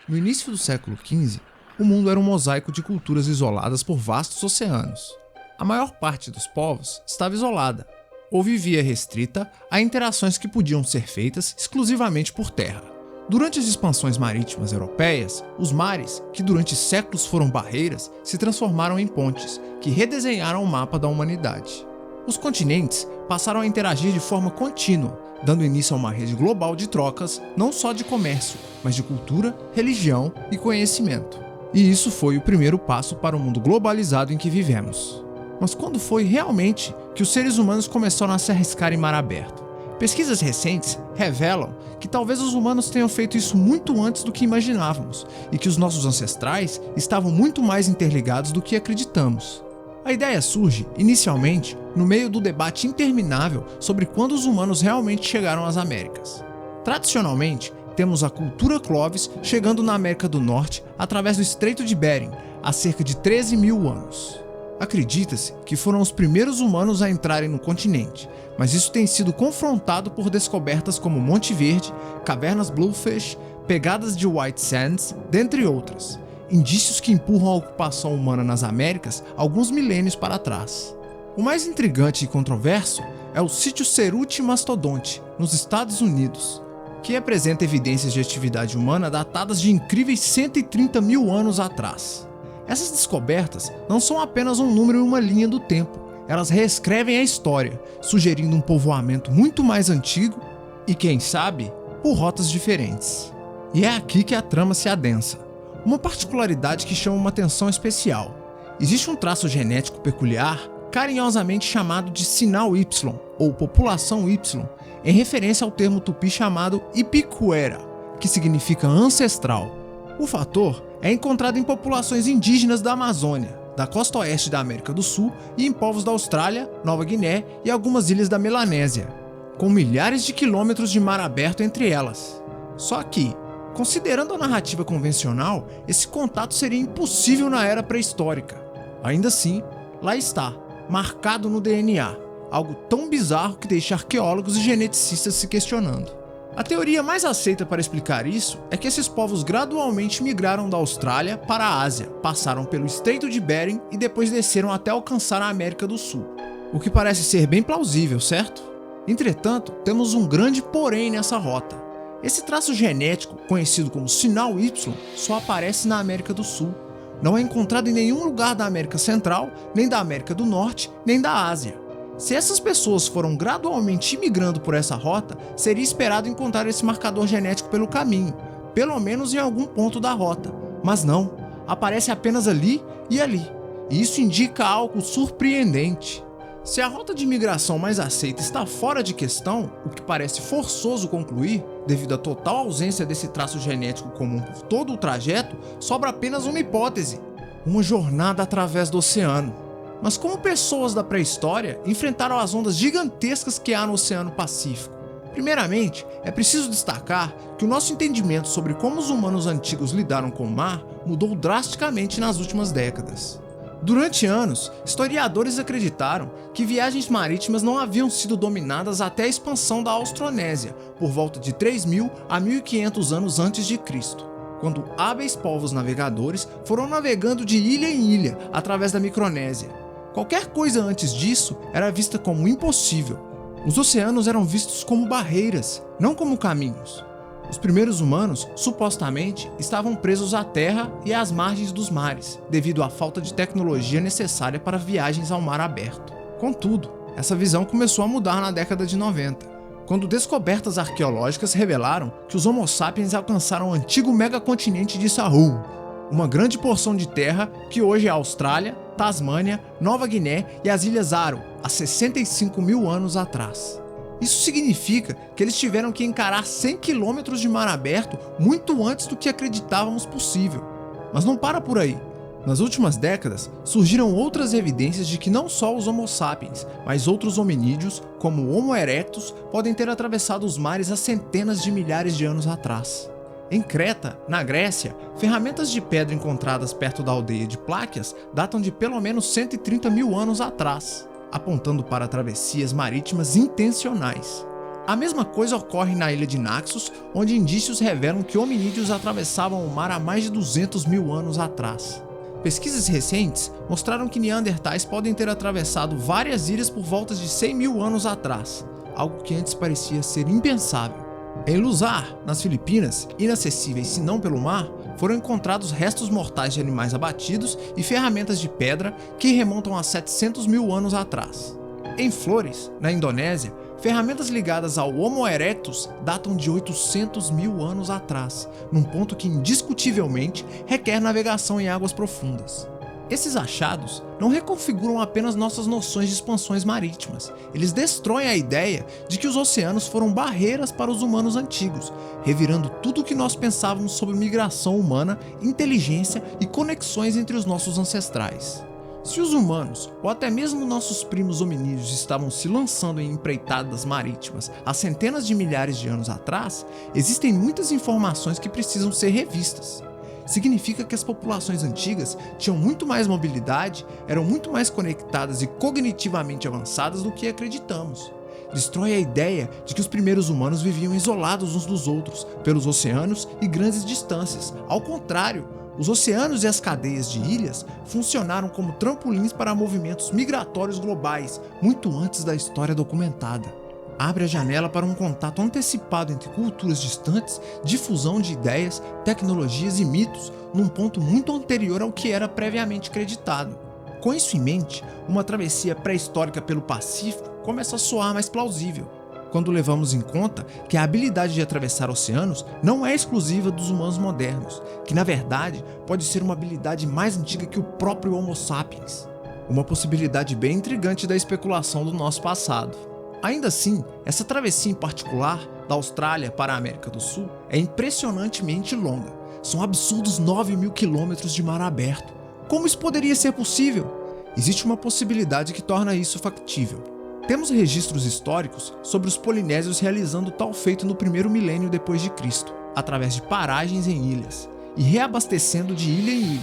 No início do século XV, o mundo era um mosaico de culturas isoladas por vastos oceanos. A maior parte dos povos estava isolada, ou vivia restrita a interações que podiam ser feitas exclusivamente por terra. Durante as expansões marítimas europeias, os mares, que durante séculos foram barreiras, se transformaram em pontes, que redesenharam o mapa da humanidade. Os continentes passaram a interagir de forma contínua, dando início a uma rede global de trocas, não só de comércio, mas de cultura, religião e conhecimento. E isso foi o primeiro passo para o mundo globalizado em que vivemos. Mas quando foi realmente que os seres humanos começaram a se arriscar em mar aberto? Pesquisas recentes revelam que talvez os humanos tenham feito isso muito antes do que imaginávamos e que os nossos ancestrais estavam muito mais interligados do que acreditamos. A ideia surge, inicialmente, no meio do debate interminável sobre quando os humanos realmente chegaram às Américas. Tradicionalmente, temos a cultura Clovis chegando na América do Norte através do Estreito de Bering, há cerca de 13 mil anos. Acredita-se que foram os primeiros humanos a entrarem no continente, mas isso tem sido confrontado por descobertas como Monte Verde, cavernas Bluefish, pegadas de White Sands, dentre outras. Indícios que empurram a ocupação humana nas Américas alguns milênios para trás. O mais intrigante e controverso é o sítio Cerruti Mastodonte, nos Estados Unidos, que apresenta evidências de atividade humana datadas de incríveis 130 mil anos atrás. Essas descobertas não são apenas um número em uma linha do tempo, elas reescrevem a história, sugerindo um povoamento muito mais antigo e, quem sabe, por rotas diferentes. E é aqui que a trama se adensa. Uma particularidade que chama uma atenção especial. Existe um traço genético peculiar, carinhosamente chamado de sinal Y, ou população Y, em referência ao termo tupi chamado Ipicuera, que significa ancestral. O fator é encontrado em populações indígenas da Amazônia, da costa oeste da América do Sul e em povos da Austrália, Nova Guiné e algumas ilhas da Melanésia, com milhares de quilômetros de mar aberto entre elas. Só que, considerando a narrativa convencional, esse contato seria impossível na era pré-histórica. Ainda assim, lá está, marcado no DNA, algo tão bizarro que deixa arqueólogos e geneticistas se questionando. A teoria mais aceita para explicar isso é que esses povos gradualmente migraram da Austrália para a Ásia, passaram pelo Estreito de Bering e depois desceram até alcançar a América do Sul. O que parece ser bem plausível, certo? Entretanto, temos um grande porém nessa rota. Esse traço genético, conhecido como sinal Y, só aparece na América do Sul. Não é encontrado em nenhum lugar da América Central, nem da América do Norte, nem da Ásia. Se essas pessoas foram gradualmente migrando por essa rota, seria esperado encontrar esse marcador genético pelo caminho, pelo menos em algum ponto da rota. Mas não, aparece apenas ali e ali. E isso indica algo surpreendente. Se a rota de migração mais aceita está fora de questão, o que parece forçoso concluir, devido à total ausência desse traço genético comum por todo o trajeto, sobra apenas uma hipótese: uma jornada através do oceano. Mas como pessoas da pré-história enfrentaram as ondas gigantescas que há no Oceano Pacífico? Primeiramente, é preciso destacar que o nosso entendimento sobre como os humanos antigos lidaram com o mar mudou drasticamente nas últimas décadas. Durante anos, historiadores acreditaram que viagens marítimas não haviam sido dominadas até a expansão da Austronésia, por volta de 3.000 a 1.500 anos antes de Cristo, quando hábeis povos navegadores foram navegando de ilha em ilha através da Micronésia. Qualquer coisa antes disso era vista como impossível. Os oceanos eram vistos como barreiras, não como caminhos. Os primeiros humanos, supostamente, estavam presos à terra e às margens dos mares, devido à falta de tecnologia necessária para viagens ao mar aberto. Contudo, essa visão começou a mudar na década de 90, quando descobertas arqueológicas revelaram que os Homo sapiens alcançaram o antigo megacontinente de Sahul, uma grande porção de terra que hoje é a Austrália, Tasmânia, Nova Guiné e as Ilhas Aru, há 65 mil anos atrás. Isso significa que eles tiveram que encarar 100 quilômetros de mar aberto muito antes do que acreditávamos possível. Mas não para por aí. Nas últimas décadas, surgiram outras evidências de que não só os Homo sapiens, mas outros hominídeos, como o Homo erectus, podem ter atravessado os mares há centenas de milhares de anos atrás. Em Creta, na Grécia, ferramentas de pedra encontradas perto da aldeia de Pláquias datam de pelo menos 130 mil anos atrás, apontando para travessias marítimas intencionais. A mesma coisa ocorre na ilha de Naxos, onde indícios revelam que hominídeos atravessavam o mar há mais de 200 mil anos atrás. Pesquisas recentes mostraram que neandertais podem ter atravessado várias ilhas por volta de 100 mil anos atrás, algo que antes parecia ser impensável. Em Luzar, nas Filipinas, inacessíveis se não pelo mar, foram encontrados restos mortais de animais abatidos e ferramentas de pedra que remontam a 700 mil anos atrás. Em Flores, na Indonésia, ferramentas ligadas ao Homo erectus datam de 800 mil anos atrás, num ponto que indiscutivelmente requer navegação em águas profundas. Esses achados não reconfiguram apenas nossas noções de expansões marítimas, eles destroem a ideia de que os oceanos foram barreiras para os humanos antigos, revirando tudo o que nós pensávamos sobre migração humana, inteligência e conexões entre os nossos ancestrais. Se os humanos, ou até mesmo nossos primos hominídeos, estavam se lançando em empreitadas marítimas há centenas de milhares de anos atrás, existem muitas informações que precisam ser revistas. Significa que as populações antigas tinham muito mais mobilidade, eram muito mais conectadas e cognitivamente avançadas do que acreditamos. Destrói a ideia de que os primeiros humanos viviam isolados uns dos outros, pelos oceanos e grandes distâncias. Ao contrário, os oceanos e as cadeias de ilhas funcionaram como trampolins para movimentos migratórios globais, muito antes da história documentada. Abre a janela para um contato antecipado entre culturas distantes, difusão de ideias, tecnologias e mitos, num ponto muito anterior ao que era previamente acreditado. Com isso em mente, uma travessia pré-histórica pelo Pacífico começa a soar mais plausível, quando levamos em conta que a habilidade de atravessar oceanos não é exclusiva dos humanos modernos, que na verdade pode ser uma habilidade mais antiga que o próprio Homo sapiens. Uma possibilidade bem intrigante da especulação do nosso passado. Ainda assim, essa travessia em particular, da Austrália para a América do Sul, é impressionantemente longa. São absurdos 9.000 quilômetros de mar aberto. Como isso poderia ser possível? Existe uma possibilidade que torna isso factível. Temos registros históricos sobre os polinésios realizando tal feito no primeiro milênio depois de Cristo, através de paragens em ilhas, e reabastecendo de ilha em ilha.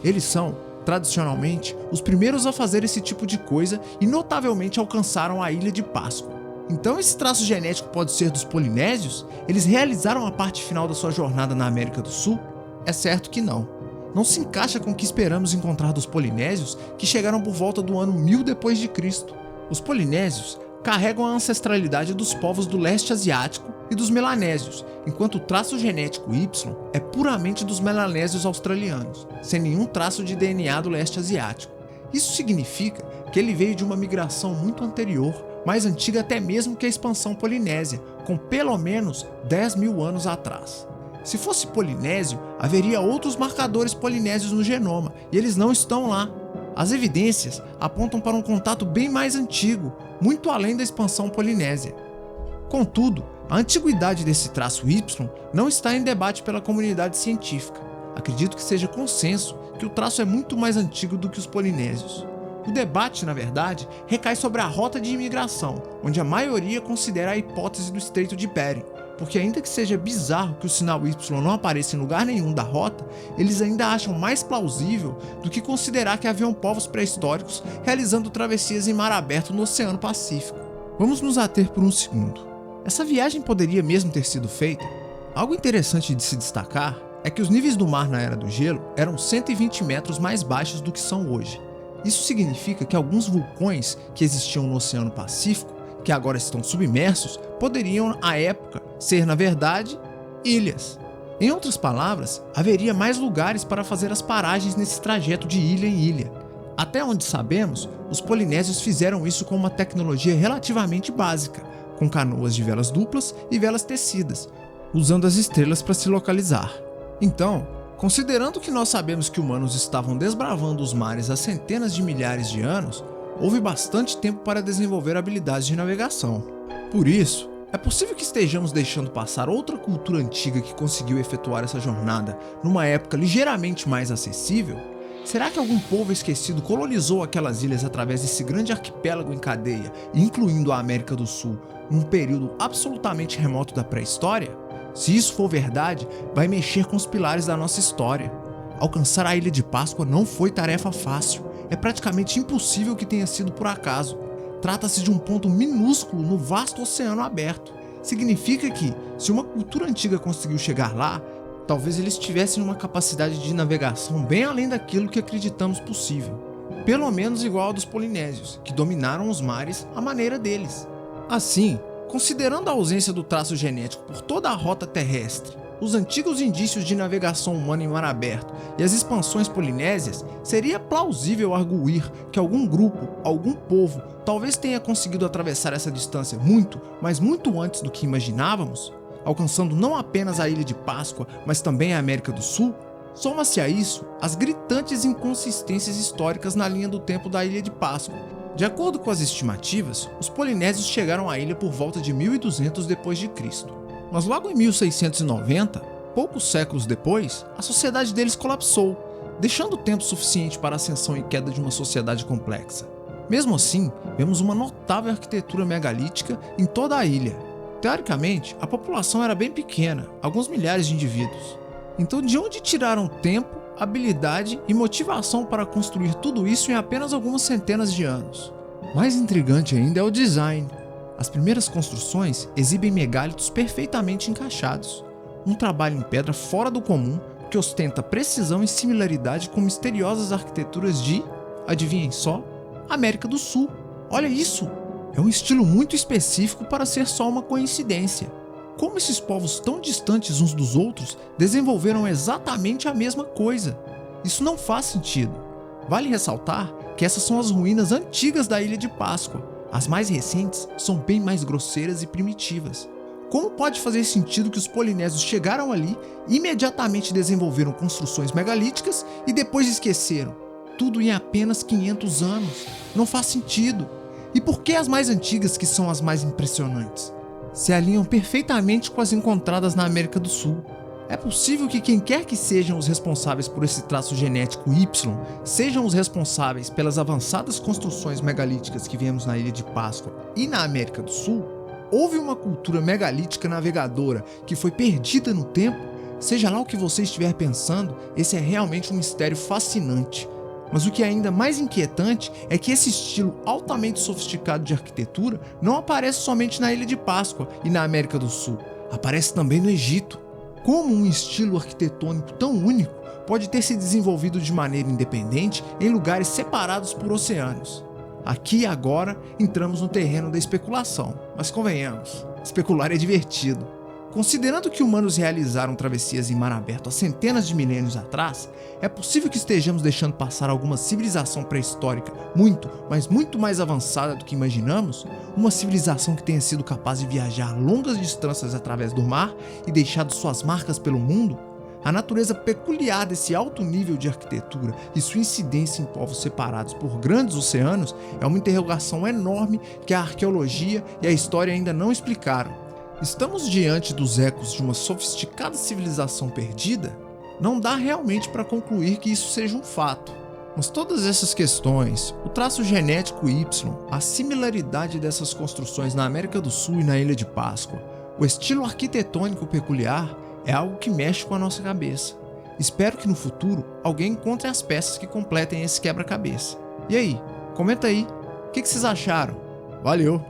Eles são, tradicionalmente, os primeiros a fazer esse tipo de coisa e notavelmente alcançaram a Ilha de Páscoa. Então esse traço genético pode ser dos polinésios? Eles realizaram a parte final da sua jornada na América do Sul? É certo que não. Não se encaixa com o que esperamos encontrar dos polinésios, que chegaram por volta do ano 1000 depois de Cristo. Os polinésios carregam a ancestralidade dos povos do leste asiático e dos melanésios, enquanto o traço genético Y é puramente dos melanésios australianos, sem nenhum traço de DNA do leste asiático. Isso significa que ele veio de uma migração muito anterior, mais antiga até mesmo que a expansão polinésia, com pelo menos 10 mil anos atrás. Se fosse polinésio, haveria outros marcadores polinésios no genoma, e eles não estão lá. As evidências apontam para um contato bem mais antigo, muito além da expansão polinésia. Contudo, a antiguidade desse traço Y não está em debate pela comunidade científica. Acredito que seja consenso que o traço é muito mais antigo do que os polinésios. O debate, na verdade, recai sobre a rota de imigração, onde a maioria considera a hipótese do Estreito de Bering, porque ainda que seja bizarro que o sinal Y não apareça em lugar nenhum da rota, eles ainda acham mais plausível do que considerar que haviam povos pré-históricos realizando travessias em mar aberto no Oceano Pacífico. Vamos nos ater por um segundo. Essa viagem poderia mesmo ter sido feita? Algo interessante de se destacar é que os níveis do mar na Era do Gelo eram 120 metros mais baixos do que são hoje. Isso significa que alguns vulcões que existiam no Oceano Pacífico, que agora estão submersos, poderiam, à época, ser, na verdade, ilhas. Em outras palavras, haveria mais lugares para fazer as paragens nesse trajeto de ilha em ilha. Até onde sabemos, os polinésios fizeram isso com uma tecnologia relativamente básica, com canoas de velas duplas e velas tecidas, usando as estrelas para se localizar. Então, considerando que nós sabemos que humanos estavam desbravando os mares há centenas de milhares de anos, houve bastante tempo para desenvolver habilidades de navegação. Por isso, é possível que estejamos deixando passar outra cultura antiga que conseguiu efetuar essa jornada numa época ligeiramente mais acessível? Será que algum povo esquecido colonizou aquelas ilhas através desse grande arquipélago em cadeia, incluindo a América do Sul, num período absolutamente remoto da pré-história? Se isso for verdade, vai mexer com os pilares da nossa história. Alcançar a Ilha de Páscoa não foi tarefa fácil. É praticamente impossível que tenha sido por acaso. Trata-se de um ponto minúsculo no vasto oceano aberto. significa que, se uma cultura antiga conseguiu chegar lá, talvez eles tivessem uma capacidade de navegação bem além daquilo que acreditamos possível. Pelo menos igual ao dos polinésios, que dominaram os mares à maneira deles. Assim, considerando a ausência do traço genético por toda a rota terrestre, os antigos indícios de navegação humana em mar aberto e as expansões polinésias, seria plausível arguir que algum grupo, algum povo, talvez tenha conseguido atravessar essa distância muito, mas muito antes do que imaginávamos, alcançando não apenas a Ilha de Páscoa, mas também a América do Sul. Soma-se a isso as gritantes inconsistências históricas na linha do tempo da Ilha de Páscoa. De acordo com as estimativas, os polinésios chegaram à ilha por volta de 1200 d.C. Mas logo em 1690, poucos séculos depois, a sociedade deles colapsou, deixando tempo suficiente para a ascensão e queda de uma sociedade complexa. Mesmo assim, vemos uma notável arquitetura megalítica em toda a ilha. Teoricamente, a população era bem pequena, alguns milhares de indivíduos. Então, de onde tiraram tempo, habilidade e motivação para construir tudo isso em apenas algumas centenas de anos? Mais intrigante ainda é o design. As primeiras construções exibem megálitos perfeitamente encaixados, um trabalho em pedra fora do comum que ostenta precisão e similaridade com misteriosas arquiteturas de, adivinhem só, América do Sul. Olha isso! É um estilo muito específico para ser só uma coincidência. Como esses povos tão distantes uns dos outros desenvolveram exatamente a mesma coisa? Isso não faz sentido. Vale ressaltar que essas são as ruínas antigas da Ilha de Páscoa. As mais recentes são bem mais grosseiras e primitivas. Como pode fazer sentido que os polinésios chegaram ali, imediatamente desenvolveram construções megalíticas e depois esqueceram? Tudo em apenas 500 anos. Não faz sentido. E por que as mais antigas, que são as mais impressionantes, se alinham perfeitamente com as encontradas na América do Sul? É possível que quem quer que sejam os responsáveis por esse traço genético Y sejam os responsáveis pelas avançadas construções megalíticas que vemos na Ilha de Páscoa e na América do Sul? Houve uma cultura megalítica navegadora que foi perdida no tempo? Seja lá o que você estiver pensando, esse é realmente um mistério fascinante. Mas o que é ainda mais inquietante é que esse estilo altamente sofisticado de arquitetura não aparece somente na Ilha de Páscoa e na América do Sul, aparece também no Egito. Como um estilo arquitetônico tão único pode ter se desenvolvido de maneira independente em lugares separados por oceanos? Aqui e agora entramos no terreno da especulação, mas convenhamos, especular é divertido. Considerando que humanos realizaram travessias em mar aberto há centenas de milênios atrás, é possível que estejamos deixando passar alguma civilização pré-histórica muito, mas muito mais avançada do que imaginamos? Uma civilização que tenha sido capaz de viajar longas distâncias através do mar e deixado suas marcas pelo mundo? A natureza peculiar desse alto nível de arquitetura e sua incidência em povos separados por grandes oceanos é uma interrogação enorme que a arqueologia e a história ainda não explicaram. Estamos diante dos ecos de uma sofisticada civilização perdida? Não dá realmente para concluir que isso seja um fato. Mas todas essas questões, o traço genético Y, a similaridade dessas construções na América do Sul e na Ilha de Páscoa, o estilo arquitetônico peculiar, é algo que mexe com a nossa cabeça. Espero que no futuro alguém encontre as peças que completem esse quebra-cabeça. E aí, comenta aí, o que vocês acharam? Valeu!